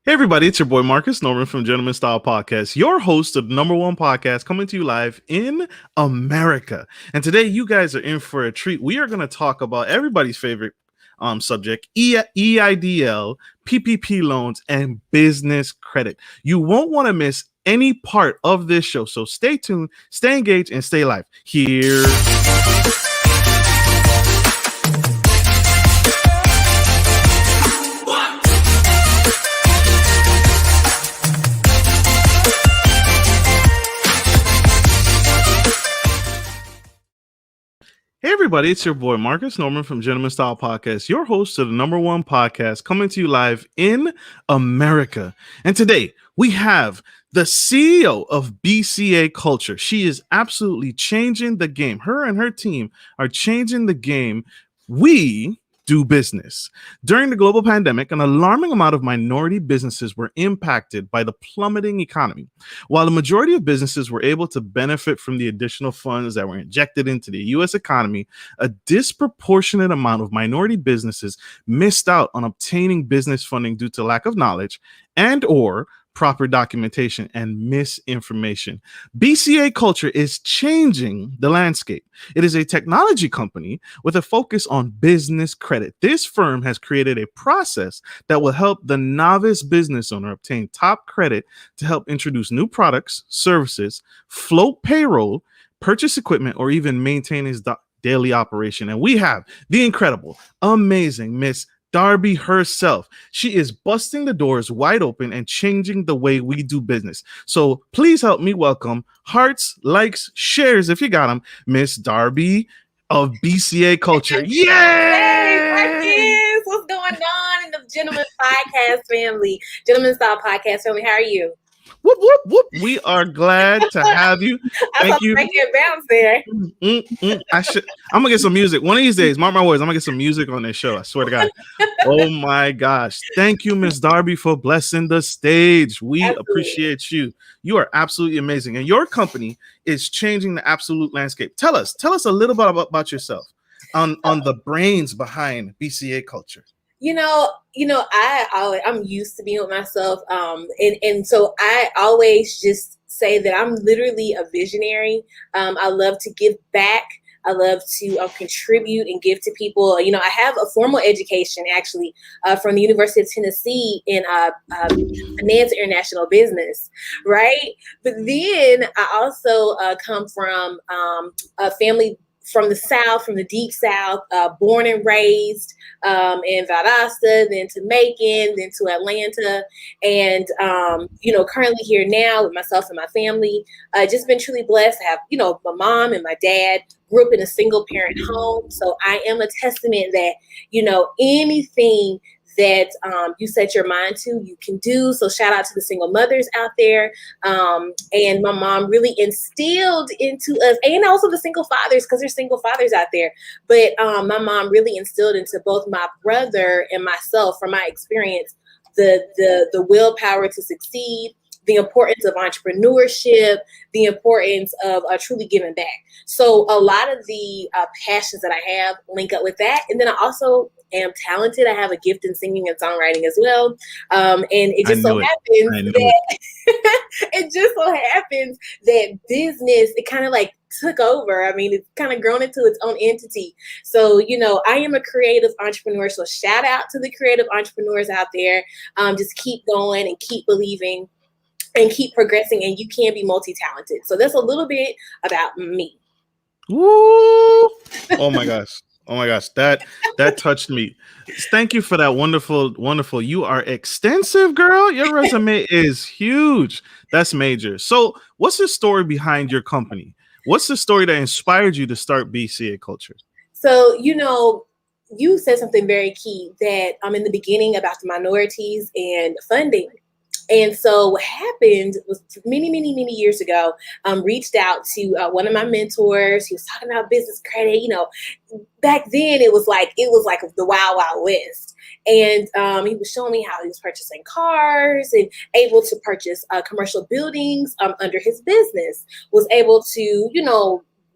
Hey everybody, it's your boy Marcus Norman from Gentleman Style Podcast, your host of the number one podcast coming to you live in America. And today you guys are in for a treat. We are going to talk about everybody's favorite subject, EIDL, PPP loans, and business credit. You won't want to miss any part of this show. So stay tuned, stay engaged, and stay live. Here. Hey everybody, it's your boy Marcus Norman from Gentleman Style Podcast, your host of the number one podcast coming to you live in America. And today we have the CEO of BCA Culture. She is absolutely changing the game. Her and her team are changing the game. We do business. During the global pandemic, an alarming amount of minority businesses were impacted by the plummeting economy. While the majority of businesses were able to benefit from the additional funds that were injected into the U.S. economy, a disproportionate amount of minority businesses missed out on obtaining business funding due to lack of knowledge and or proper documentation and misinformation. BCA Culture is changing the landscape. It is a technology company with a focus on business credit. This firm has created a process that will help the novice business owner obtain top credit to help introduce new products, services, float payroll, purchase equipment, or even maintain his daily operation. And we have the incredible, amazing Miss Darbi herself. She is busting the doors wide open and changing the way we do business. So please help me welcome hearts, likes, shares, if you got them, Miss Darbi of BCA Culture. Yay! Hey, Marcus, what's going on in the Gentleman Podcast family? Gentleman Style Podcast family, how are you? Whoop, whoop, whoop. We are glad to have you. Thank you. Make it bounce there. I'm gonna get some music one of these days. Mark my words. I'm gonna get some music on this show. I swear to God. Oh my gosh! Thank you, Miss Darbi, for blessing the stage. We appreciate you. You are absolutely amazing, and your company is changing the absolute landscape. Tell us a little bit about yourself, on the brains behind BCA Culture. I'm used to being with myself. And so I always just say that I'm literally a visionary. I love to give back. I love to contribute and give to people. I have a formal education actually from the University of Tennessee in finance international business, right? But then I also come from a family from the South, from the deep South, born and raised in Valdosta, then to Macon, then to Atlanta, and currently here now with myself and my family. Just been truly blessed to have, my mom and my dad grew up in a single parent home, so I am a testament that anything that you set your mind to, you can do. So shout out to the single mothers out there. And my mom really instilled into us, and also the single fathers, because there's single fathers out there. But my mom really instilled into both my brother and myself, from my experience, the willpower to succeed, the importance of entrepreneurship, the importance of truly giving back. So a lot of the passions that I have link up with that. And then I also am talented. I have a gift in singing and songwriting as well. And it just so happens that it just so happens that business, it kind of like took over. I mean, it's kind of grown into its own entity. So, I am a creative entrepreneur. So shout out to the creative entrepreneurs out there. Just keep going and keep believing and keep progressing, and you can be multi-talented. So that's a little bit about me. Woo! Oh my gosh. That touched me. Thank you for that. Wonderful. You are extensive, girl. Your resume is huge. That's major. So what's the story behind your company? What's the story that inspired you to start BCA Culture? So, you said something very key that in the beginning about the minorities and funding. And so what happened was many, many, many years ago, reached out to one of my mentors. He was talking about business credit. Back then it was like the Wild Wild West. And he was showing me how he was purchasing cars and able to purchase commercial buildings under his business, was able to,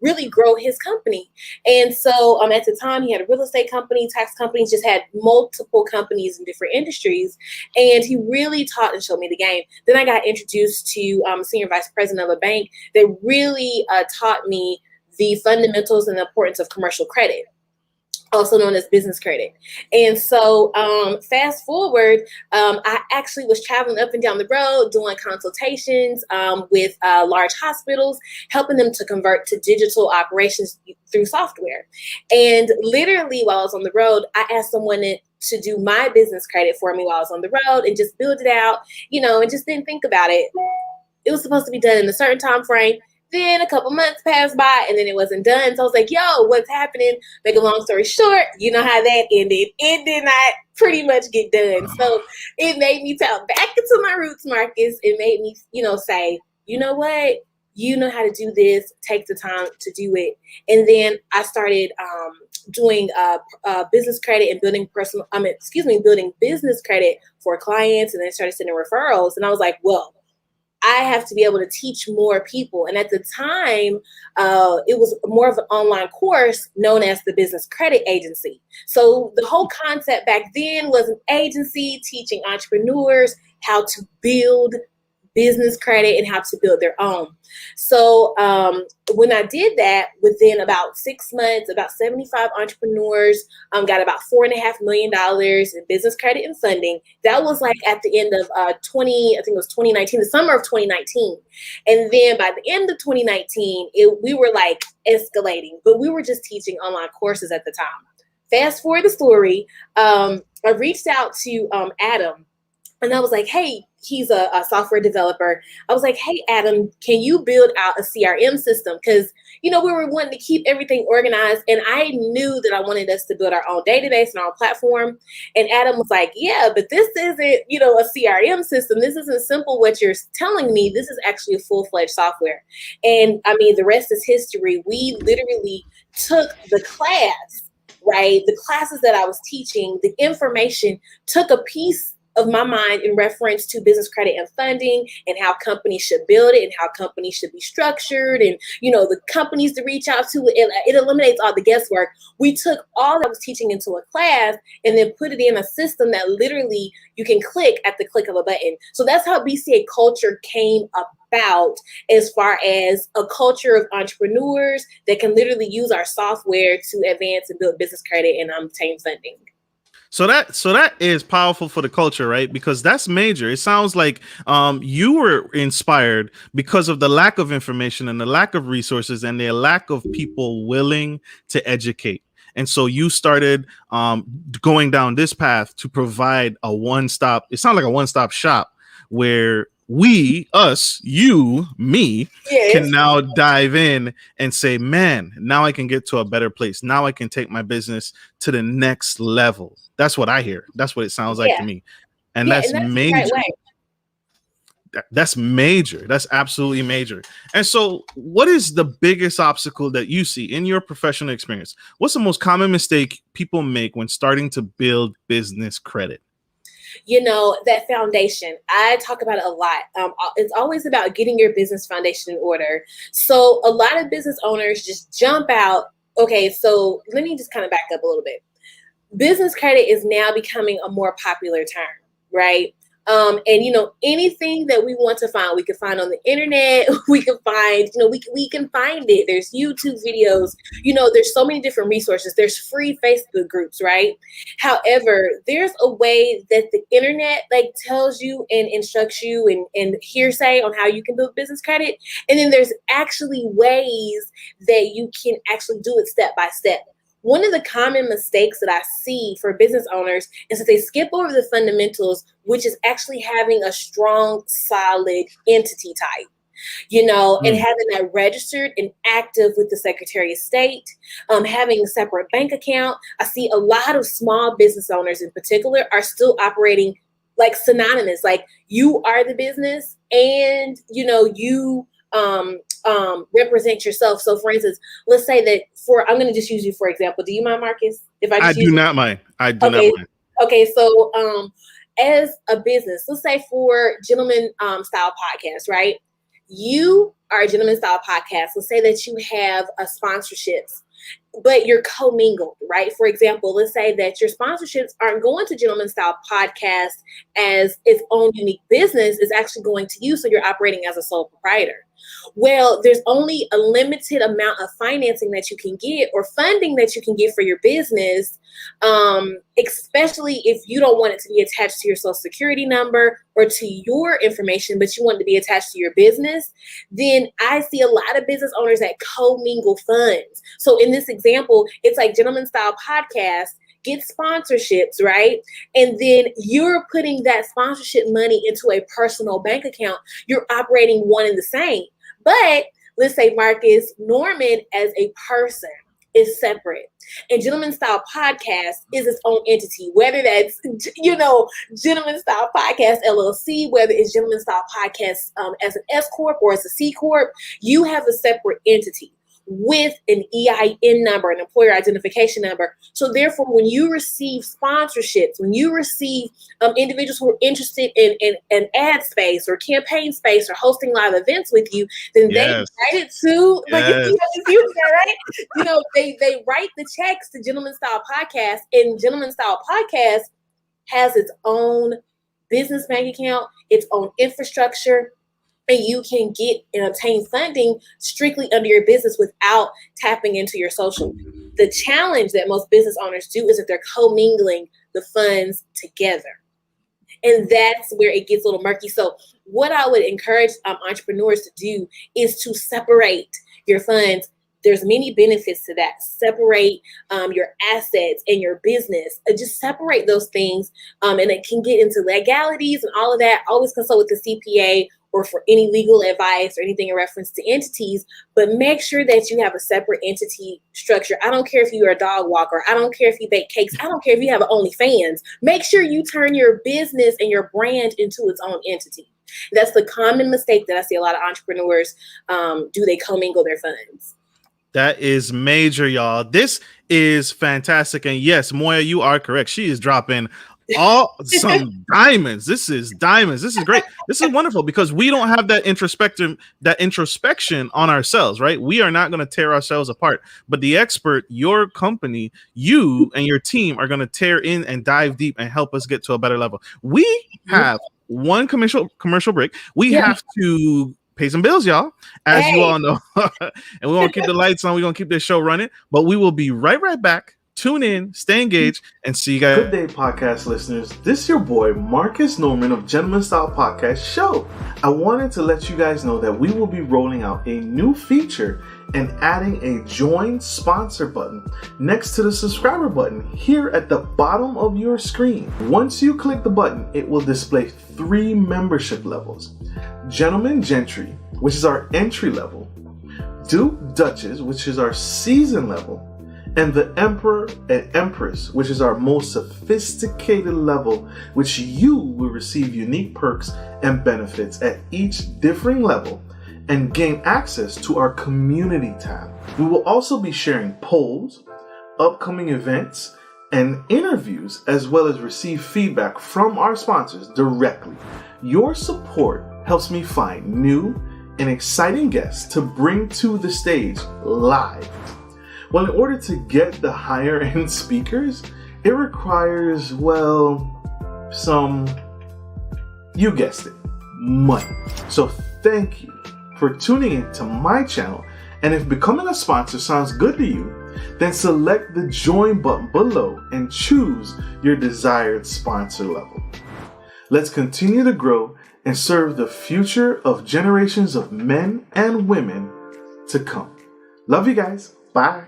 really grow his company. And so at the time, he had a real estate company, tax companies, just had multiple companies in different industries. And he really taught and showed me the game. Then I got introduced to senior vice president of a bank that really taught me the fundamentals and the importance of commercial credit, also known as business credit. And so fast forward, I actually was traveling up and down the road doing consultations with large hospitals, helping them to convert to digital operations through software. And literally while I was on the road, I asked someone to do my business credit for me while I was on the road and just build it out, and just didn't think about it. It was supposed to be done in a certain time frame. Then a couple months passed by and then it wasn't done. So I was like, yo, what's happening? Make a long story short, you know how that ended. It did not pretty much get done. So it made me tap back into my roots, Marcus. It made me, say, you know what? You know how to do this. Take the time to do it. And then I started doing business credit and building building business credit for clients, and then started sending referrals. And I was like, well, I have to be able to teach more people. And at the time, it was more of an online course known as the Business Credit Agency. So the whole concept back then was an agency teaching entrepreneurs how to build business credit and how to build their own. So when I did that, within about 6 months, about 75 entrepreneurs got about $4.5 million in business credit and funding. That was like at the end of 2019, the summer of 2019. And then by the end of 2019, we were like escalating, but we were just teaching online courses at the time. Fast forward the story, I reached out to Adam, and I was like, hey, he's a software developer. I was like, hey, Adam, can you build out a CRM system? Because, we were wanting to keep everything organized. And I knew that I wanted us to build our own database and our own platform. And Adam was like, yeah, but this isn't, a CRM system. This isn't simple what you're telling me. This is actually a full-fledged software. And I mean, the rest is history. We literally took the class, right? The classes that I was teaching, the information, took a piece of my mind in reference to business credit and funding and how companies should build it and how companies should be structured and, the companies to reach out to. It eliminates all the guesswork. We took all that I was teaching into a class and then put it in a system that literally you can click at the click of a button. So that's how BCA Culture came about, as far as a culture of entrepreneurs that can literally use our software to advance and build business credit and obtain funding. So that is powerful for the culture, right? Because that's major. It sounds like you were inspired because of the lack of information and the lack of resources and the lack of people willing to educate. And so you started going down this path to provide a one-stop. It sounds like a one-stop shop where we, us, you, me, yes, can now dive in and say, man, now I can get to a better place. Now I can take my business to the next level. That's what I hear. That's what it sounds like to me. And that's major. That's major. That's absolutely major. And so what is the biggest obstacle that you see in your professional experience? What's the most common mistake people make when starting to build business credit? That foundation, I talk about it a lot. It's always about getting your business foundation in order. So a lot of business owners just jump out. Okay, so let me just kind of back up a little bit. Business credit is now becoming a more popular term, right? And anything that we want to find, we can find on the internet. We can find, we can find it. There's YouTube videos. There's so many different resources. There's free Facebook groups, right? However, there's a way that the internet tells you and instructs you and hearsay on how you can build business credit, and then there's actually ways that you can actually do it step by step. One of the common mistakes that I see for business owners is that they skip over the fundamentals, which is actually having a strong, solid entity type, and having that registered and active with the Secretary of State, having a separate bank account. I see a lot of small business owners in particular are still operating like synonymous, like you are the business and, you represent yourself. So for instance, let's say that I'm going to just use you for example. Do you mind, Marcus? If I do not mind. I do not mind. Okay. So, as a business, let's say for Gentleman Style Podcast, right? you are a Gentleman Style podcast. Let's say that you have a sponsorships, but you're commingled, right? For example, let's say that your sponsorships aren't going to Gentleman Style Podcast as its own unique business, is actually going to you, so you're operating as a sole proprietor. Well, there's only a limited amount of financing that you can get or funding that you can get for your business, especially if you don't want it to be attached to your social security number or to your information, but you want it to be attached to your business. Then I see a lot of business owners that commingle funds. So in this example, it's like Gentleman Style Podcast, get sponsorships, right? And then you're putting that sponsorship money into a personal bank account. You're operating one and the same. But let's say Marcus Norman as a person is separate. And Gentleman Style Podcast is its own entity, whether that's, Gentleman Style Podcast LLC, whether it's Gentleman Style Podcast as an S Corp or as a C Corp, you have a separate entity with an EIN number, an employer identification number. So therefore, when you receive sponsorships, when you receive individuals who are interested in ad space or campaign space or hosting live events with you, then they write it to, they write the checks to Gentleman Style Podcast, and Gentleman Style Podcast has its own business bank account, its own infrastructure, and you can get and obtain funding strictly under your business without tapping into your social. The challenge that most business owners do is that they're commingling the funds together. And that's where it gets a little murky. So what I would encourage entrepreneurs to do is to separate your funds. There's many benefits to that. Separate your assets and your business. Just separate those things. And it can get into legalities and all of that. Always consult with the CPA or for any legal advice or anything in reference to entities, but make sure that you have a separate entity structure. I don't care if you're a dog walker. I don't care if you bake cakes. I don't care if you have an OnlyFans. Make sure you turn your business and your brand into its own entity. That's the common mistake that I see a lot of entrepreneurs do. They commingle their funds. That is major, y'all. This is fantastic. And yes, Moya, you are correct. She is dropping some diamonds. This is diamonds. This is great. This is wonderful because we don't have that introspection on ourselves, right? We are not going to tear ourselves apart, but the expert, your company, you and your team are going to tear in and dive deep and help us get to a better level. We have one commercial break. We have to pay some bills, y'all, as you all know. And we won't keep the lights on. We're going to keep this show running, but we will be right back. Tune in, stay engaged, and see you guys. Good day, podcast listeners. This is your boy, Marcus Norman of Gentleman Style Podcast Show. I wanted to let you guys know that we will be rolling out a new feature and adding a join sponsor button next to the subscriber button here at the bottom of your screen. Once you click the button, it will display 3 membership levels. Gentleman Gentry, which is our entry level, Duke Duchess, which is our season level, and the Emperor and Empress, which is our most sophisticated level, which you will receive unique perks and benefits at each differing level and gain access to our community tab. We will also be sharing polls, upcoming events, and interviews, as well as receive feedback from our sponsors directly. Your support helps me find new and exciting guests to bring to the stage live. Well, in order to get the higher end speakers, it requires, you guessed it, money. So thank you for tuning in to my channel. And if becoming a sponsor sounds good to you, then select the join button below and choose your desired sponsor level. Let's continue to grow and serve the future of generations of men and women to come. Love you guys. Bye.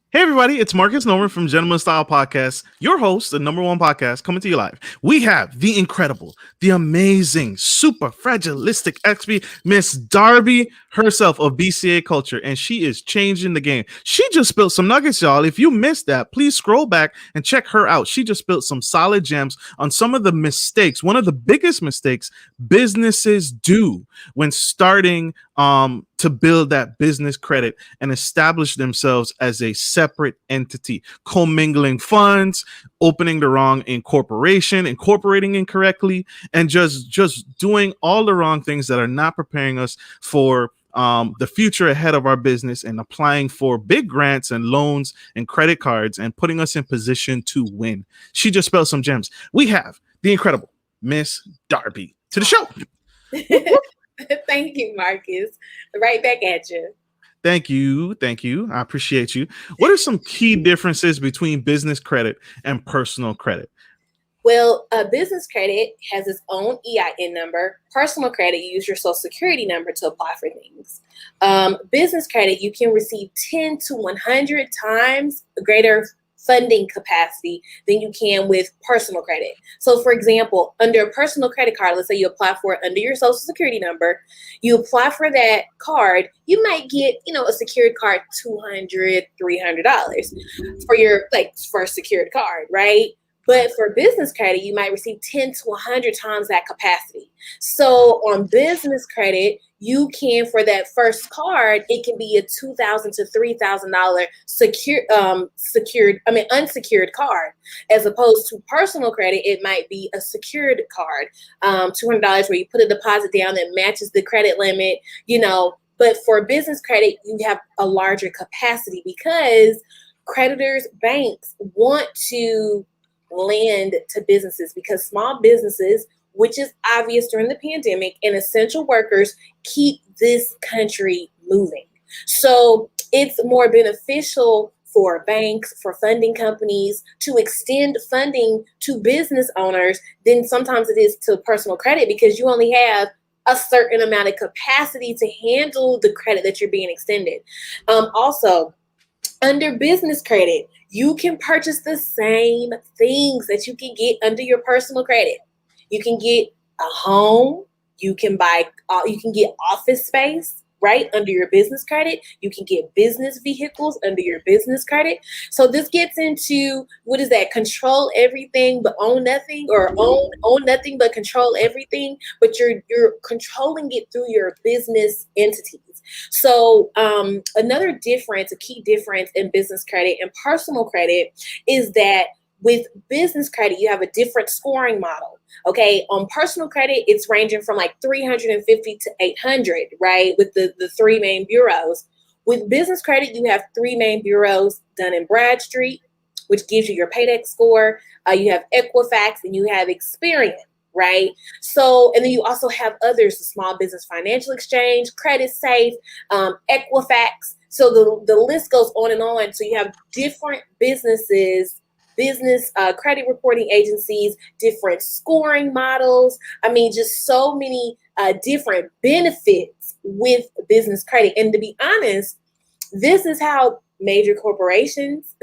Hey everybody, it's Marcus Norman from Gentleman Style Podcast, your host, the #1 podcast coming to you live. We have the incredible, the amazing, super fragilistic XP, Miss Darbi herself of BCA Culture, and she is changing the game. She just spilled some nuggets, y'all. If you missed that, please scroll back and check her out. She just spilled some solid gems on some of the mistakes, one of the biggest mistakes businesses do when starting to build that business credit and establish themselves as a separate entity, commingling funds, opening the wrong incorporation, incorporating incorrectly, and just doing all the wrong things that are not preparing us for the future ahead of our business, and applying for big grants and loans and credit cards and putting us in position to win. She just spelled some gems. We have the incredible Miss Darbi to the show. Thank you, Marcus. Right back at you. Thank you. Thank you. I appreciate you. What are some key differences between business credit and personal credit? Well, business credit has its own EIN number. Personal credit, you use your social security number to apply for things. Business credit, you can receive 10 to 100 times greater funding capacity than you can with personal credit. So for example, under a personal credit card, let's say you apply for it under your social security number, you apply for that card, you might get, a secured card, $200, $300 for your first secured card, right? But for business credit, you might receive 10 to 100 times that capacity. So on business credit, you can, for that first card, it can be a $2,000 to $3,000 unsecured card, as opposed to personal credit. It might be a secured card, $200 where you put a deposit down that matches the credit limit, But for business credit, you have a larger capacity because creditors, banks want to lend to businesses, because small businesses, which is obvious during the pandemic, and essential workers keep this country moving. So it's more beneficial for banks, for funding companies to extend funding to business owners than sometimes it is to personal credit, because you only have a certain amount of capacity to handle the credit that you're being extended. Also, under business credit, you can purchase the same things that you can get under your personal credit. You can get a home, you can get office space, right, under your business credit. You can get business vehicles under your business credit. So this gets into, what is that? Control everything but own nothing, or own nothing but control everything, but you're controlling it through your business entities. So another difference, a key difference in business credit and personal credit is that with business credit, you have a different scoring model. Okay, on personal credit, it's ranging from 350 to 800, right? With the three main bureaus. With business credit, you have three main bureaus: Dun & Bradstreet, which gives you your Paydex score. You have Equifax, and you have Experian, right? So, and then you also have others: the Small Business Financial Exchange, Credit Safe, Equifax. So the list goes on and on. So you have different business credit reporting agencies, different scoring models. I mean, just so many different benefits with business credit. And to be honest, this is how major corporations,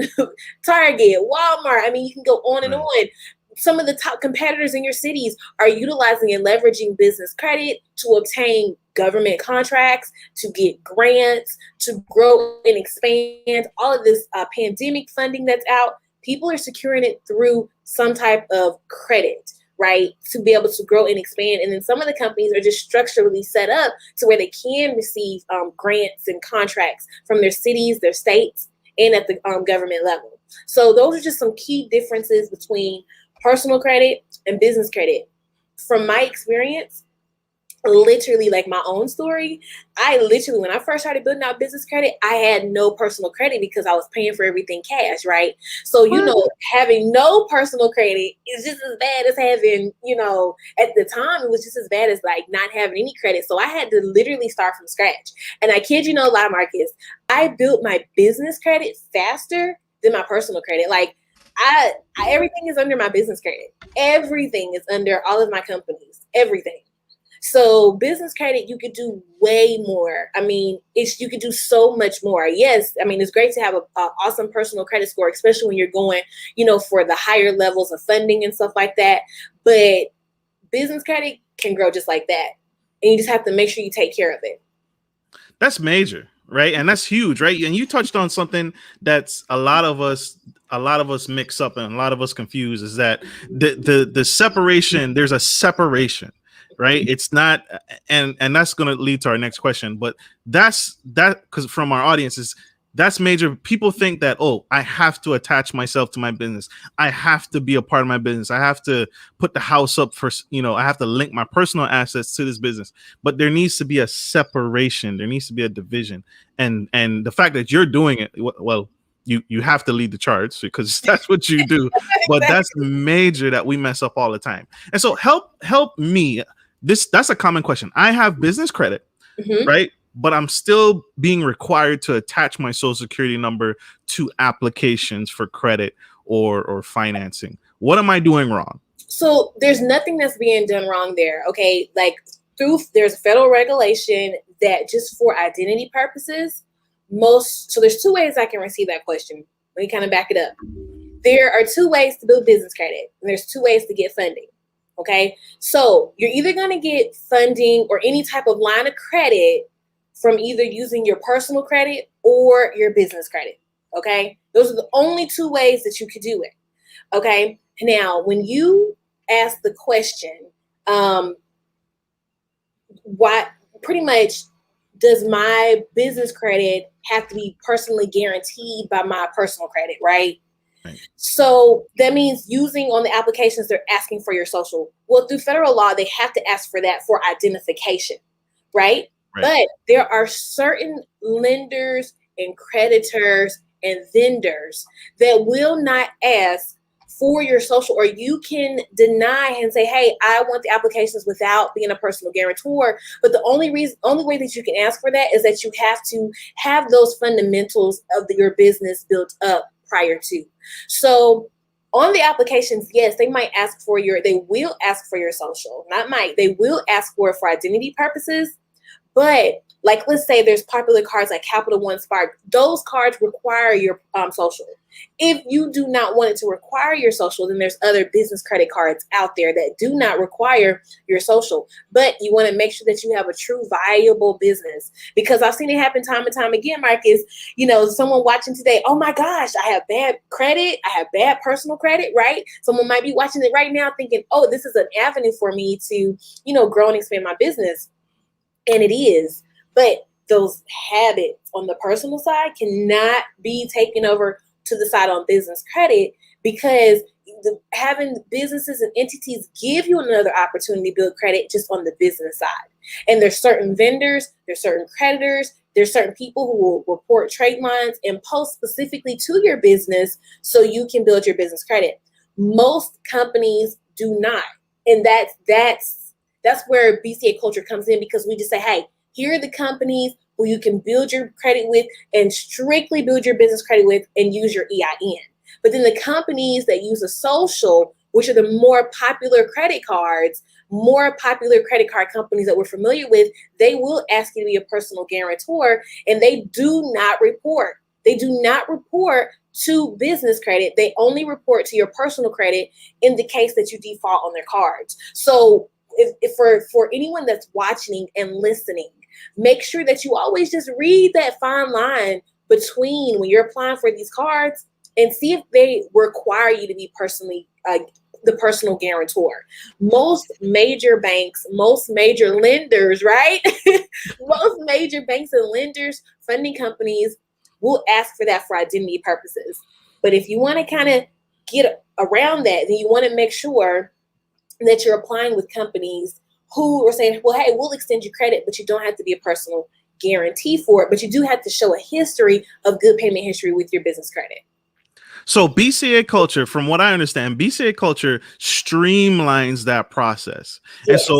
Target, Walmart, I mean, you can go on and on. Some of the top competitors in your cities are utilizing and leveraging business credit to obtain government contracts, to get grants, to grow and expand. All of this pandemic funding that's out, people are securing it through some type of credit, right, to be able to grow and expand. And then some of the companies are just structurally set up to where they can receive grants and contracts from their cities, their states, and at the government level. So those are just some key differences between personal credit and business credit. From my experience, literally, my own story, when I first started building out business credit, I had no personal credit because I was paying for everything cash, right? So, having no personal credit is just as bad as having, at the time, it was just as bad as not having any credit. So I had to literally start from scratch. And I kid you no lie, Marcus, I built my business credit faster than my personal credit. Everything is under my business credit. Everything is under all of my companies, everything. So business credit, you could do way more. I mean, you could do so much more. Yes, I mean, it's great to have an awesome personal credit score, especially when you're going, for the higher levels of funding and stuff like that. But business credit can grow just like that. And you just have to make sure you take care of it. That's major, right? And that's huge, right? And you touched on something that's a lot of us mix up and a lot of us confuse, is that the separation, there's a separation right? It's not, and that's going to lead to our next question. But that's that, because from our audiences, that's major. People think that, oh, I have to attach myself to my business. I have to be a part of my business. I have to put the house up for, I have to link my personal assets to this business. But there needs to be a separation. There needs to be a division. And the fact that you're doing it, well, you have to lead the charge because that's what you do. But that's major that we mess up all the time. And so help me. That's a common question. I have business credit, Mm-hmm. right? But I'm still being required to attach my social security number to applications for credit or financing. What am I doing wrong? So there's nothing that's being done wrong there. Okay. Like there's federal regulation that just for identity purposes, so there's two ways I can receive that question. Let me kind of back it up. There are two ways to build business credit, and there's two ways to get funding. Okay. So you're either going to get funding or any type of line of credit from either using your personal credit or your business credit. Okay. Those are the only two ways that you could do it. Okay. Now, when you ask the question, why pretty much does my business credit have to be personally guaranteed by my personal credit, right? Right. So that means using on the applications, they're asking for your social. Well, through federal law, they have to ask for that for identification, right? But there are certain lenders and creditors and vendors that will not ask for your social, or you can deny and say, hey, I want the applications without being a personal guarantor. But the only way that you can ask for that is that you have to have those fundamentals of your business built up prior to. So on the applications, yes, they will ask for your social, they will ask for it for identity purposes. But like, let's say there's popular cards like Capital One, Spark. Those cards require your social. If you do not want it to require your social, then there's other business credit cards out there that do not require your social. But you want to make sure that you have a true viable business, because I've seen it happen time and time again, Marcus. Someone watching today, oh my gosh, I have bad credit. I have bad personal credit, right? Someone might be watching it right now thinking, oh, this is an avenue for me to, grow and expand my business. And it is, but those habits on the personal side cannot be taken over to the side on business credit, because having businesses and entities give you another opportunity to build credit just on the business side. And there's certain vendors, there's certain creditors, there's certain people who will report trade lines and post specifically to your business so you can build your business credit. Most companies do not. And that's where BCA Culture comes in, because we just say, hey, here are the companies who you can build your credit with and strictly build your business credit with and use your EIN. But then the companies that use a social, which are the more popular credit card companies that we're familiar with, they will ask you to be a personal guarantor, and they do not report. They do not report to business credit. They only report to your personal credit in the case that you default on their cards. So if for anyone that's watching and listening, make sure that you always just read that fine line between when you're applying for these cards and see if they require you to be personally the personal guarantor. Most major banks, most major lenders, right? Most major banks and lenders, funding companies will ask for that for identity purposes. But if you want to kind of get around that, then you want to make sure that you're applying with companies who are saying, well, hey, we'll extend your credit, but you don't have to be a personal guarantee for it. But you do have to show a history of good payment history with your business credit. So BCA Culture, from what I understand, BCA Culture streamlines that process. Yes.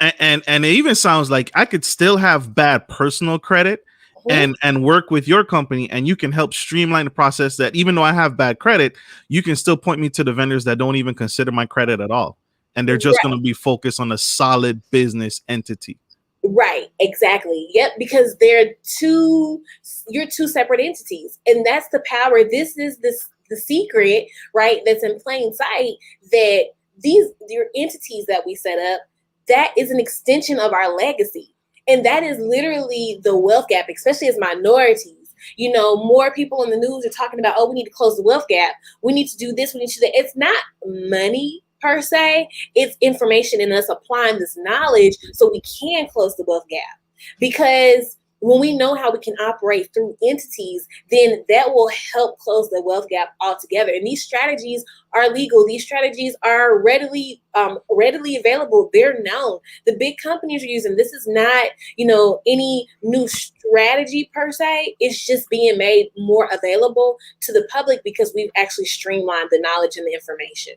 And it even sounds like I could still have bad personal credit and work with your company, and you can help streamline the process, that even though I have bad credit, you can still point me to the vendors that don't even consider my credit at all. And they're just going to be focused on a solid business entity. Right, exactly. Yep, because you're two separate entities, and that's the power. This is the secret, right? That's in plain sight, that your entities that we set up, that is an extension of our legacy. And that is literally the wealth gap, especially as minorities. More people in the news are talking about, oh, we need to close the wealth gap. We need to do this. We need to do that. It's not money per se. It's information in us applying this knowledge so we can close the wealth gap. Because when we know how we can operate through entities, then that will help close the wealth gap altogether. And these strategies are legal. These strategies are readily available. They're known. The big companies are using this. Is not, any new strategy per se. It's just being made more available to the public because we've actually streamlined the knowledge and the information.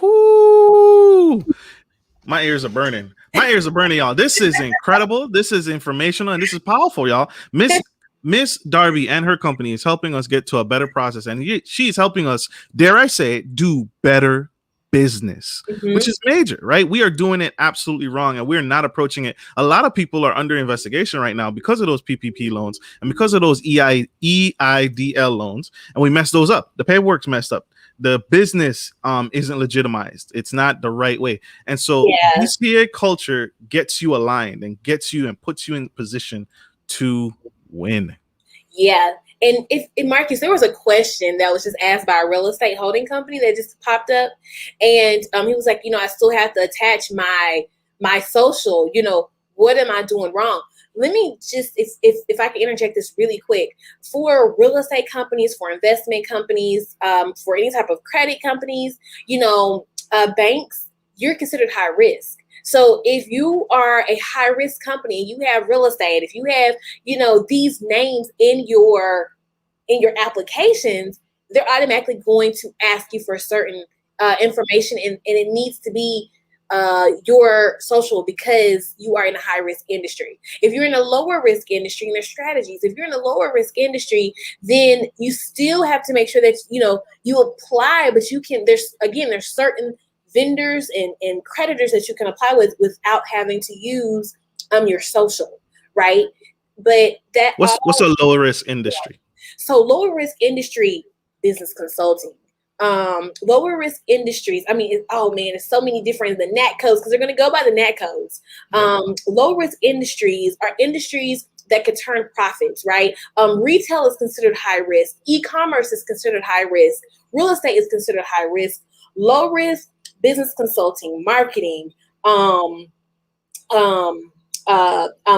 Whoo! My ears are burning. My ears are burning, y'all. This is incredible. This is informational and this is powerful, y'all. Miss Darbi and her company is helping us get to a better process, and she's helping us, dare I say, do better business, which is major, right? We are doing it absolutely wrong, and we're not approaching it. A lot of people are under investigation right now because of those PPP loans and because of those EIDL loans, and we messed those up. The paperwork's messed up. The business isn't legitimized. It's not the right way. And so BCA culture gets you aligned and gets you and puts you in position to win. Yeah. And if Marcus, there was a question that was just asked by a real estate holding company that just popped up. And he was like, I still have to attach my social, what am I doing wrong? Let me just, if I can interject this really quick, for real estate companies, for investment companies, for any type of credit companies, banks, you're considered high risk. So if you are a high risk company and you have real estate, if you have, these names in your applications, they're automatically going to ask you for certain information, and it needs to be your social because you are in a high risk industry. If you're in a lower risk industry, and there's strategies. If you're in a lower risk industry, then you still have to make sure that you apply, but you can. There's certain vendors and creditors that you can apply with without having to use your social, right? But that what's a lower risk industry? So lower risk industry, business consulting. Lower risk industries. It's so many different the NAT codes because they're going to go by the NAT codes. Low risk industries are industries that could turn profits, right? Retail is considered high risk. E-commerce is considered high risk. Real estate is considered high risk. Low risk business consulting, marketing,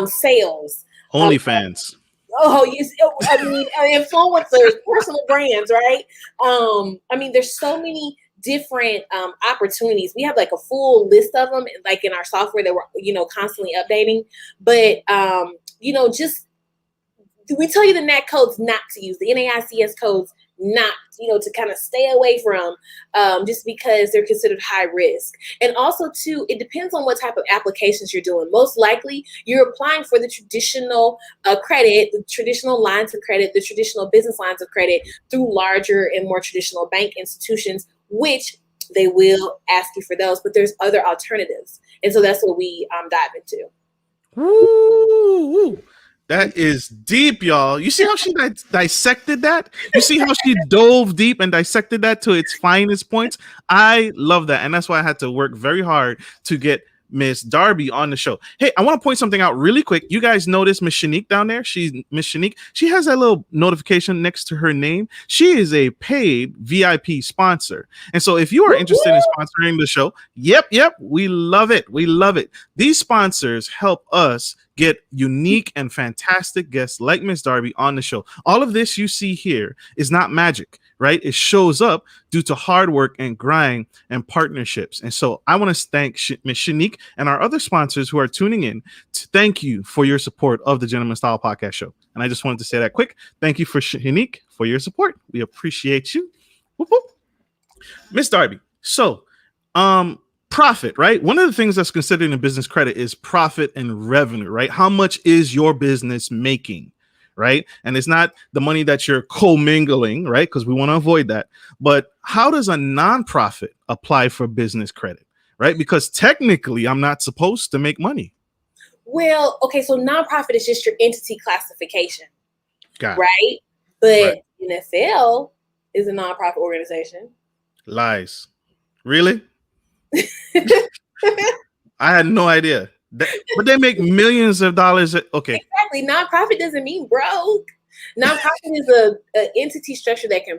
sales, OnlyFans. Influencers, personal brands, right? There's so many different opportunities. We have like a full list of them, like in our software that we're constantly updating. But just we tell you the NAC codes not to use, the NAICS codes not, to kind of stay away from, just because they're considered high risk. And also too, it depends on what type of applications you're doing. Most likely you're applying for the traditional credit, the traditional lines of credit, the traditional business lines of credit through larger and more traditional bank institutions, which they will ask you for those, but there's other alternatives. And so that's what we dive into. Woo! That is deep, y'all. You see how she dissected that? You see how she dove deep and dissected that to its finest points? I love that. And that's why I had to work very hard to get Miss Darbi on the show. Hey, I want to point something out really quick. You guys notice Miss Shanique down there? She's Miss Shanique. She has that little notification next to her name. She is a paid VIP sponsor. And so if you are interested in sponsoring the show, yep, we love it. We love it. These sponsors help us get unique and fantastic guests like Miss Darbi on the show. All of this you see here is not magic, right? It shows up due to hard work and grind and partnerships. And so I want to thank Miss Shanique and our other sponsors who are tuning in to thank you for your support of the Gentleman Style Podcast Show. And I just wanted to say that quick. Thank you for Shanique for your support. We appreciate you. Whoop, whoop. Miss Darbi. So, profit, right? One of the things that's considered in business credit is profit and revenue, right? How much is your business making, right? And it's not the money that you're commingling, right? Because we want to avoid that. But how does a nonprofit apply for business credit, right? Because technically, I'm not supposed to make money. Well, okay, so nonprofit is just your entity classification, Got right? it. But NFL is a nonprofit organization. Lies. Really? I had no idea. But they make millions of dollars. Okay. Exactly. Nonprofit doesn't mean broke. Nonprofit is a entity structure that can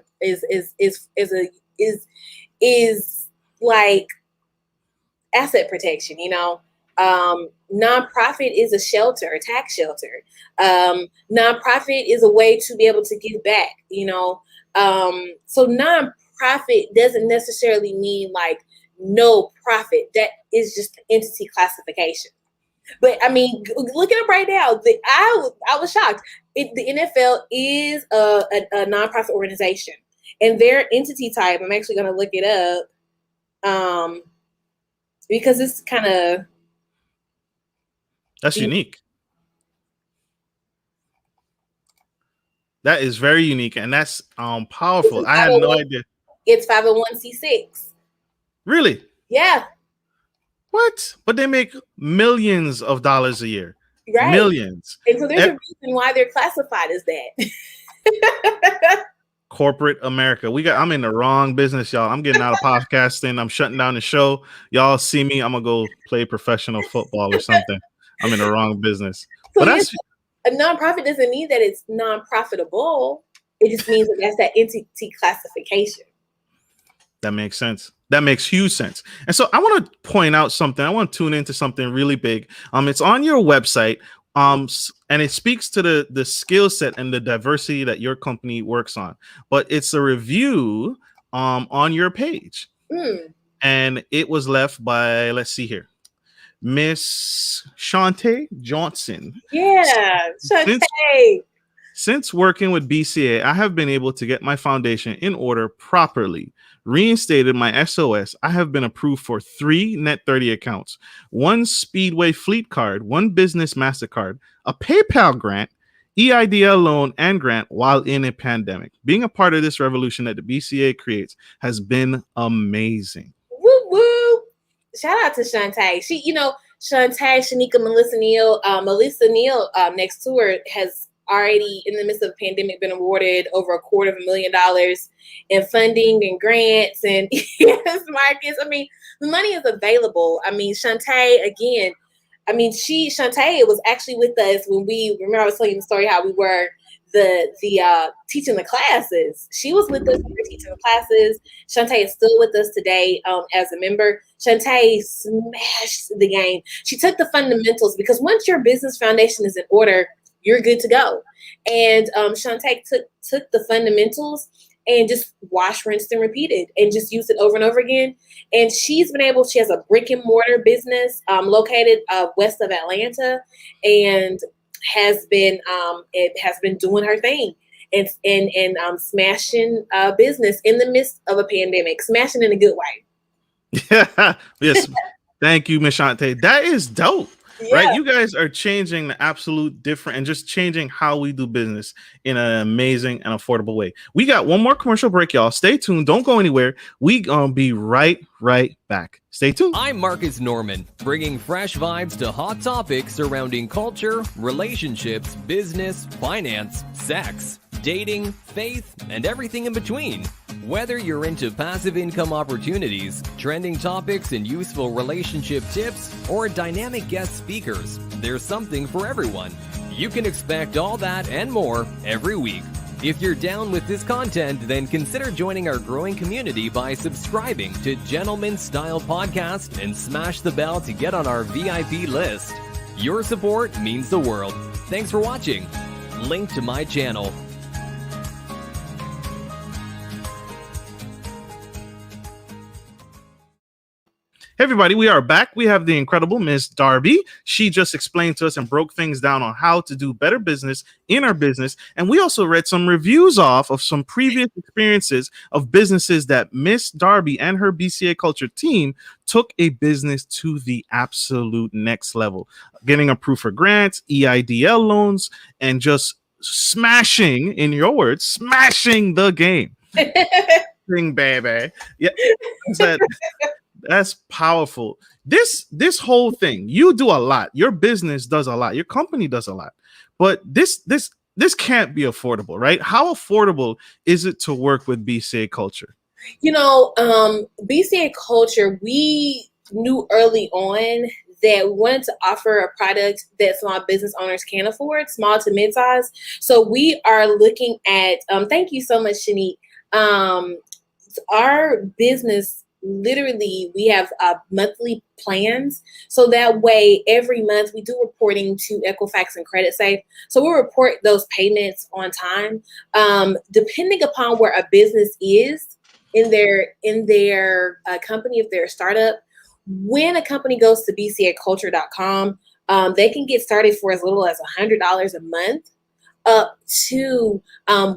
is like asset protection, nonprofit is a shelter, a tax shelter. Nonprofit is a way to be able to give back, so nonprofit doesn't necessarily mean like no profit. That is just entity classification. But I mean, look it up right now. I was shocked. The NFL is a nonprofit organization, and their entity type. I'm actually going to look it up because it's kind of That's unique. That is very unique, and that's powerful. I had no idea. It's 501c6. Really? Yeah. What? But they make millions of dollars a year. Right. Millions. And so there's a reason why they're classified as that. Corporate America. I'm in the wrong business, y'all. I'm getting out of podcasting. I'm shutting down the show. Y'all see me, I'm gonna go play professional football or something. I'm in the wrong business. So but that's a nonprofit doesn't mean that it's non-profitable. It just means that that's that entity classification. That makes sense. That makes huge sense. And so I want to point out something. I want to tune into something really big. It's on your website. And it speaks to the skill set and the diversity that your company works on. But it's a review on your page. And it was left by, let's see here, Miss Shantae Johnson. Yeah, Shantae. Since working with BCA, I have been able to get my foundation in order properly. Reinstated my SOS. I have been approved for 3 Net30 accounts, 1 Speedway fleet card, 1 business MasterCard, a PayPal grant, EIDL loan and grant while in a pandemic. Being a part of this revolution that the BCA creates has been amazing. Woo woo! Shout out to Shantae. She, Shantae, Shanika, Melissa Neal, next to her has already in the midst of the pandemic been awarded over $250,000 in funding and grants. And yes, Marcus, I mean, the money is available. I mean, Shantae, again, Shantae was actually with us when remember I was telling you the story how we were the teaching the classes. She was with us when we were teaching the classes. Shantae is still with us today as a member. Shantae smashed the game. She took the fundamentals because once your business foundation is in order, you're good to go. And Shantae took the fundamentals and just wash, rinsed, and repeated and just used it over and over again. And she has a brick and mortar business located west of Atlanta and has been doing her thing and smashing business in the midst of a pandemic, smashing in a good way. Yeah. Yes. Thank you, Ms. Shantae. That is dope. Yeah. Right, you guys are changing the absolute different and just changing how we do business in an amazing and affordable way. We got one more commercial break, y'all. Stay tuned. Don't go anywhere. We gonna be right back. Stay tuned. I'm Marcus Norman, bringing fresh vibes to hot topics surrounding culture, relationships, business, finance, sex, dating, faith, and everything in between. Whether you're into passive income opportunities, trending topics and useful relationship tips, or dynamic guest speakers, there's something for everyone. You can expect all that and more every week. If you're down with this content, then consider joining our growing community by subscribing to Gentleman Style Podcast and smash the bell to get on our VIP list. Your support means the world. Thanks for watching. Link to my channel. Hey everybody, we are back. We have the incredible Miss Darbi. She just explained to us and broke things down on how to do better business in our business. And we also read some reviews off of some previous experiences of businesses that Miss Darbi and her BCA Culture team took a business to the absolute next level, getting approved for grants, EIDL loans, and just smashing, in your words, smashing the game. Baby. Yeah. That's powerful. This whole thing, you do a lot. Your business does a lot. Your company does a lot. But this can't be affordable, right? How affordable is it to work with BCA Culture? BCA Culture, we knew early on that we wanted to offer a product that small business owners can afford, small to mid-size. So we are looking at, thank you so much, Shanique. Our business literally we have monthly plans. So that way, every month we do reporting to Equifax and Credit Safe. So we'll report those payments on time. Depending upon where a business is in their company, if they're a startup, when a company goes to bcaculture.com, they can get started for as little as $100 a month up to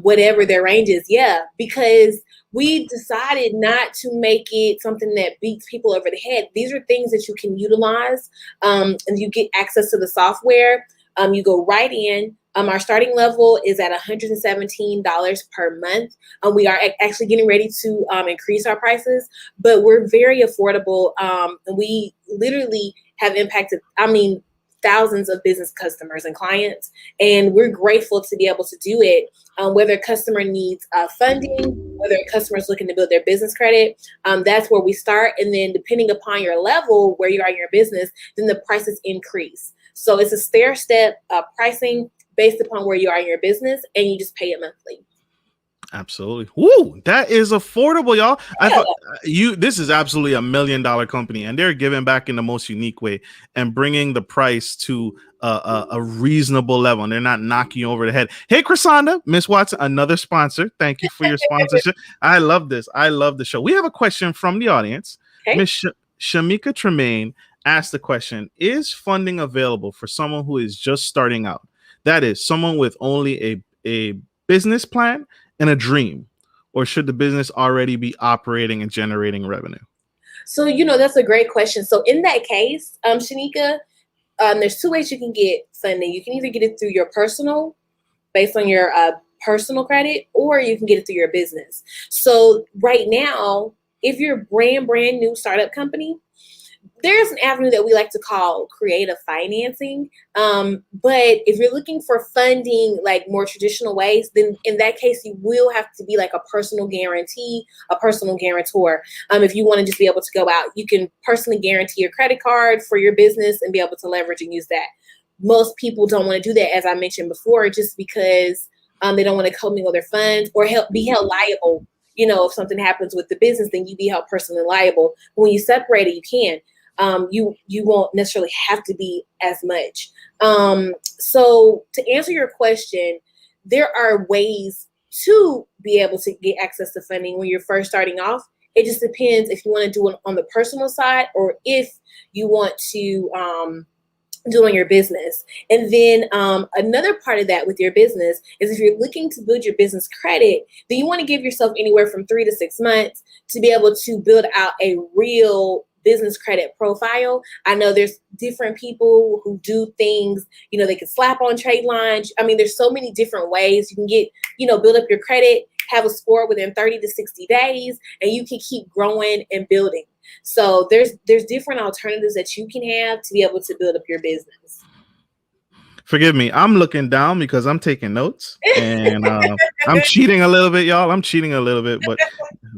whatever their range is. Yeah, because we decided not to make it something that beats people over the head. These are things that you can utilize, and you get access to the software. You go right in. Our starting level is at $117 per month. We are actually getting ready to increase our prices, but we're very affordable. And we literally have impacted, thousands of business customers and clients, and we're grateful to be able to do it. Whether a customer needs funding, whether a customer is looking to build their business credit, that's where we start. And then depending upon your level, where you are in your business, then the prices increase. So it's a stair-step pricing based upon where you are in your business, and you just pay it monthly. Absolutely. Woo, that is affordable, y'all. Yeah. I thought this is absolutely $1 million company, and they're giving back in the most unique way and bringing the price to a reasonable level, and they're not knocking you over the head. Hey, Chrysanda, Miss Watson, another sponsor. Thank you for your sponsorship. I love this. I love the show. We have a question from the audience. Okay. Miss Shamika Tremaine asked the question: is funding available for someone who is just starting out? That is, someone with only a business plan and a dream, or should the business already be operating and generating revenue? So, that's a great question. So in that case, Shanika, there's two ways you can get funding. You can either get it through your personal, based on your personal credit, or you can get it through your business. So right now, if you're a brand new startup company, there's an avenue that we like to call creative financing. But if you're looking for funding like more traditional ways, then in that case, you will have to be like a personal guarantee, a personal guarantor. If you want to just be able to go out, you can personally guarantee your credit card for your business and be able to leverage and use that. Most people don't want to do that, as I mentioned before, just because they don't want to commingle their funds or be held liable. If something happens with the business, then you be held personally liable. But when you separate it, you can. You won't necessarily have to be as much. So to answer your question, there are ways to be able to get access to funding when you're first starting off. It just depends if you want to do it on the personal side or if you want to do on your business. And then another part of that with your business is if you're looking to build your business credit, then you want to give yourself anywhere from 3 to 6 months to be able to build out a real business credit profile. I know there's different people who do things, they can slap on trade lines. There's so many different ways you can get, build up your credit, have a score within 30 to 60 days, and you can keep growing and building. So there's different alternatives that you can have to be able to build up your business. Forgive me, I'm looking down because I'm taking notes, and I'm cheating a little bit, y'all. I'm cheating a little bit, but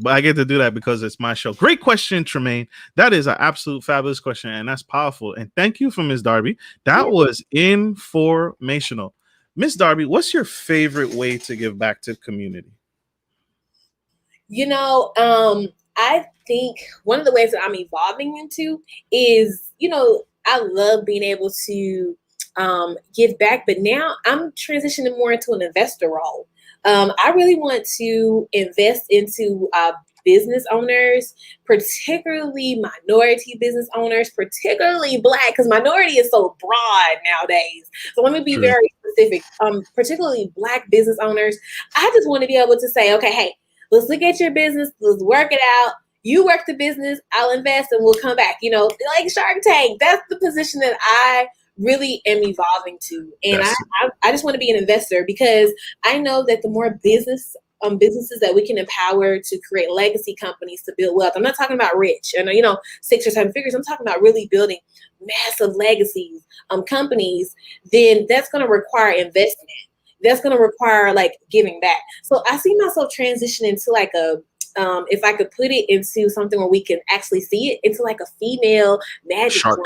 I get to do that because it's my show. Great question, Tremaine. That is an absolute fabulous question, and that's powerful. And thank you for Ms. Darbi. That was informational. Ms. Darbi, what's your favorite way to give back to the community? I think one of the ways that I'm evolving into is, I love being able to give back, but now I'm transitioning more into an investor role. I really want to invest into business owners, particularly minority business owners, particularly Black, because minority is so broad nowadays. So let me be very specific. Particularly Black business owners. I just want to be able to say, okay, hey, let's look at your business. Let's work it out. You work the business. I'll invest and we'll come back. Like Shark Tank. That's the position that I really am evolving to. And I just want to be an investor because I know that the more businesses that we can empower to create legacy companies to build wealth. I'm not talking about rich and 6 or 7 figures. I'm talking about really building massive legacies, companies. Then that's going to require investment. That's going to require like giving back. So I see myself transitioning to like if I could put it into something where we can actually see it, into like a female magic Shark.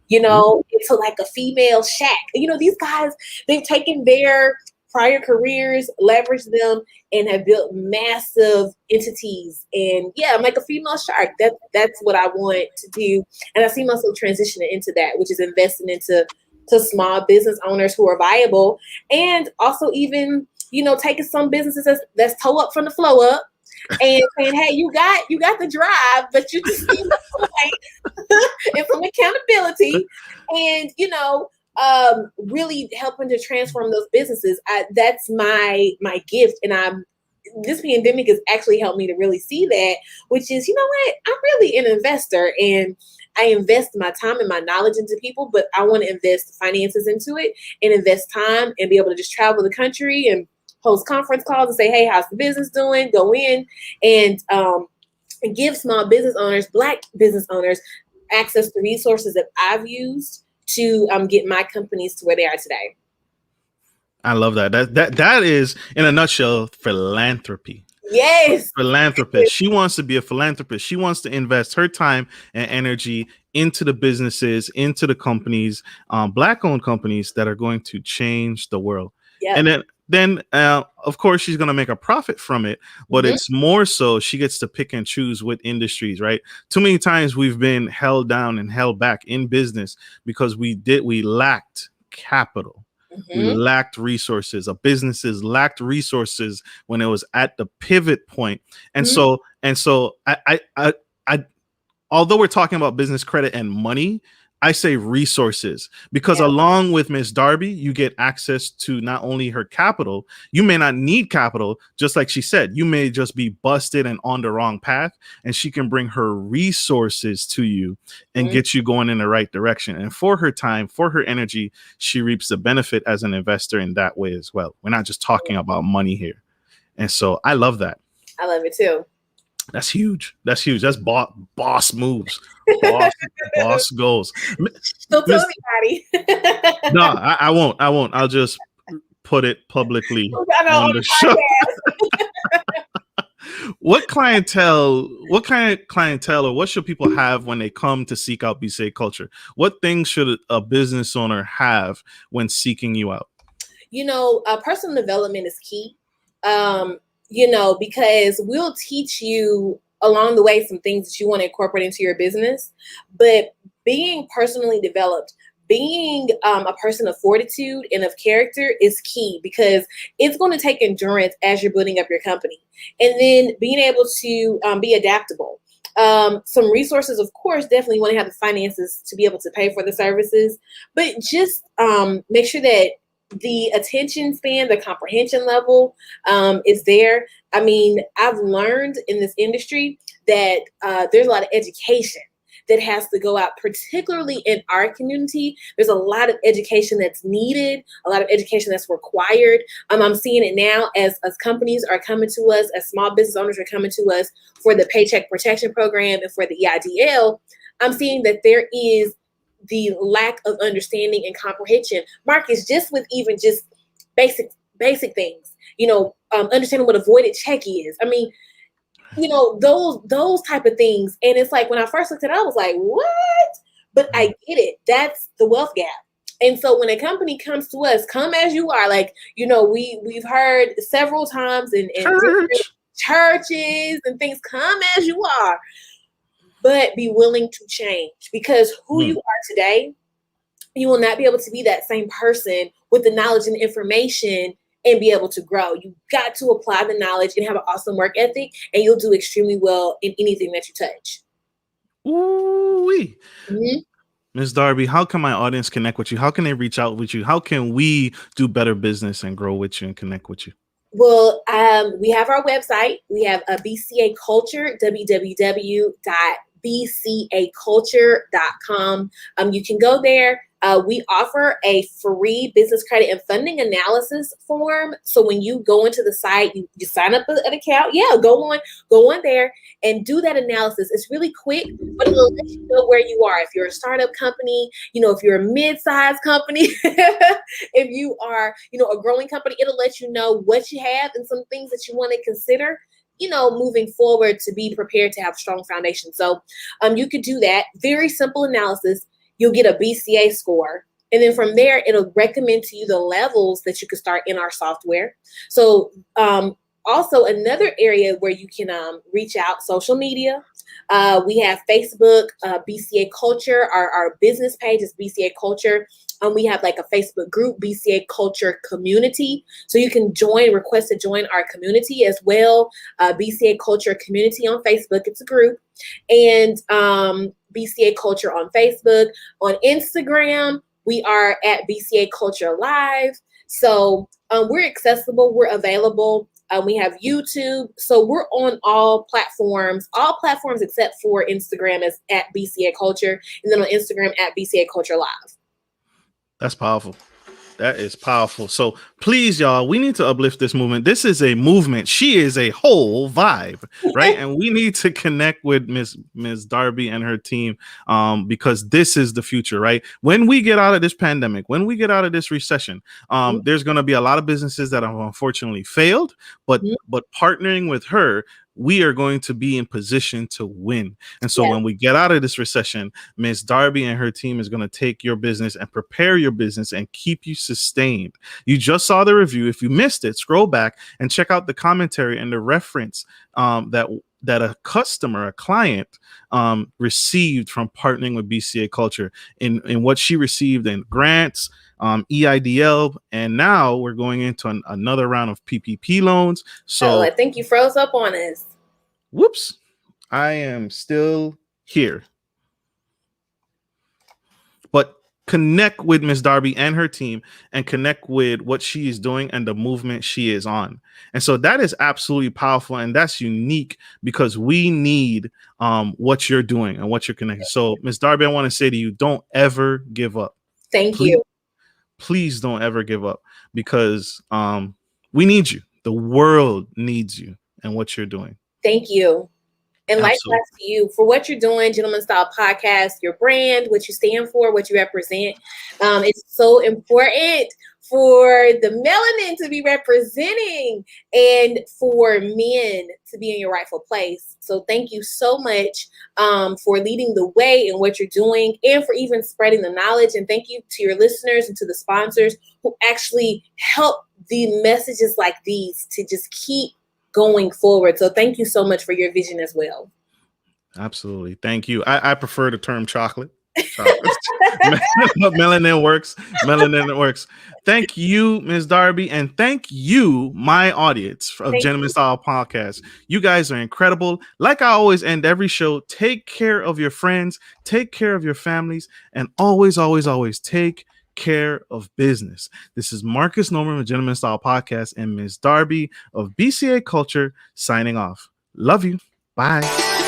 into like a female Shaq. These guys, they've taken their prior careers, leverage them, and have built massive entities. And yeah, I'm like a female shark. That's what I want to do. And I see myself transitioning into that, which is investing into small business owners who are viable, and also even, taking some businesses that's toe up from the flow up and saying, hey, you got the drive, but you just need the point and some accountability, and really helping to transform those businesses. That's my gift, and this pandemic has actually helped me to really see that, which is, I'm really an investor, and I invest my time and my knowledge into people, but I want to invest finances into it and invest time and be able to just travel the country and host conference calls and say, hey, how's the business doing? Go in and give small business owners, Black business owners, access to resources that I've used to get my companies to where they are today. I love that. That is, in a nutshell, philanthropy. Yes. Philanthropist. She wants to be a philanthropist. She wants to invest her time and energy into the businesses, into the companies, Black-owned companies that are going to change the world. Yep. And then of course, she's going to make a profit from it, but it's more so she gets to pick and choose with industries, right? Too many times we've been held down and held back in business because we lacked capital. We lacked resources. Businesses lacked resources when it was at the pivot point. And so I although we're talking about business credit and money, I say resources, because along with Miss Darbi, you get access to not only her capital. You may not need capital, just like she said. You may just be busted and on the wrong path, and she can bring her resources to you and get you going in the right direction. And for her time, for her energy, she reaps the benefit as an investor in that way as well. We're not just talking about money here. And so I love that. I love it too. That's huge. That's boss moves. Boss goals. Don't tell anybody. No, I won't. I'll just put it publicly on the show. What kind of clientele, or what should people have when they come to seek out BCA Culture? What things should a business owner have when seeking you out? Personal development is key. Because we'll teach you along the way some things that you want to incorporate into your business. But being personally developed, being a person of fortitude and of character is key, because it's going to take endurance as you're building up your company. And then being able to be adaptable. Some resources, of course, definitely want to have the finances to be able to pay for the services, but just make sure that the attention span, the comprehension level is there. I mean, I've learned in this industry that there's a lot of education that has to go out, particularly in our community. There's a lot of education that's needed, a lot of education that's required. I'm seeing it now as companies are coming to us, as small business owners are coming to us for the Paycheck Protection Program and for the EIDL. I'm seeing that there is the lack of understanding and comprehension. Marcus, just with even just basic things, understanding what a voided check is. I mean, those type of things. And it's like, when I first looked at it, I was like, what? But I get it. That's the wealth gap. And so when a company comes to us, come as you are, like, we've heard several times in churches and things, come as you are. But be willing to change, because who you are today, you will not be able to be that same person with the knowledge and information and be able to grow. You got to apply the knowledge and have an awesome work ethic, and you'll do extremely well in anything that you touch. Ooh-wee. Ms. Darbi, how can my audience connect with you? How can they reach out with you? How can we do better business and grow with you and connect with you? Well, we have our website. We have a BCA Culture, www.bcaculture.com. You can go there. We offer a free business credit and funding analysis form. So when you go into the site, you sign up an account. Yeah, go on there and do that analysis. It's really quick, but it'll let you know where you are. If you're a startup company, if you're a mid-sized company, if you are, a growing company, it'll let you know what you have and some things that you want to consider, moving forward, to be prepared to have strong foundation. So you could do that. Very simple analysis. You'll get a BCA score. And then from there, it'll recommend to you the levels that you can start in our software. So also another area where you can reach out, social media. We have Facebook, BCA Culture. Our business page is BCA Culture. We have like a Facebook group, BCA Culture Community. So you can request to join our community as well. BCA Culture Community on Facebook. It's a group. And BCA Culture on Facebook. On Instagram, we are at BCA Culture Live. So we're accessible. We're available. We have YouTube. So we're on all platforms except for Instagram is at BCA Culture. And then on Instagram at BCA Culture Live. That's powerful. That is powerful. So please, y'all, we need to uplift this movement. This is a movement. She is a whole vibe, right? And we need to connect with Miss Darbi and her team because this is the future, right? When we get out of this pandemic, when we get out of this recession, there's going to be a lot of businesses that have unfortunately failed, but partnering with her, we are going to be in position to win. And so when we get out of this recession, Miss Darbi and her team is going to take your business and prepare your business and keep you sustained. You just saw the review. If you missed it, scroll back and check out the commentary and the reference that a customer, a client received from partnering with BCA Culture in what she received in grants, EIDL, and now we're going into another round of PPP loans. So I think you froze up on us. Whoops, I am still here. But connect with Miss Darbi and her team and connect with what she is doing and the movement she is on. And so that is absolutely powerful. And that's unique because we need what you're doing and what you're connecting. So Miss Darbi, I want to say to you, don't ever give up. Thank you. Please don't ever give up because we need you. The world needs you and what you're doing. Thank you. And likewise to you for what you're doing, Gentleman Style Podcast, your brand, what you stand for, what you represent. It's so important for the melanin to be representing and for men to be in your rightful place. So thank you so much for leading the way in what you're doing and for even spreading the knowledge. And thank you to your listeners and to the sponsors who actually help the messages like these to just keep going forward. So thank you so much for your vision as well. Absolutely. Thank you. I prefer the term chocolate. Melanin works. Melanin works. Thank you, Ms. Darbi, and thank you, my audience of Gentleman Style Podcast. You guys are incredible. Like I always end every show, take care of your friends, take care of your families, and always, always, always take care of business. This is Marcus Norman of Gentleman Style Podcast and Ms. Darbi of BCA Culture signing off. Love you. Bye.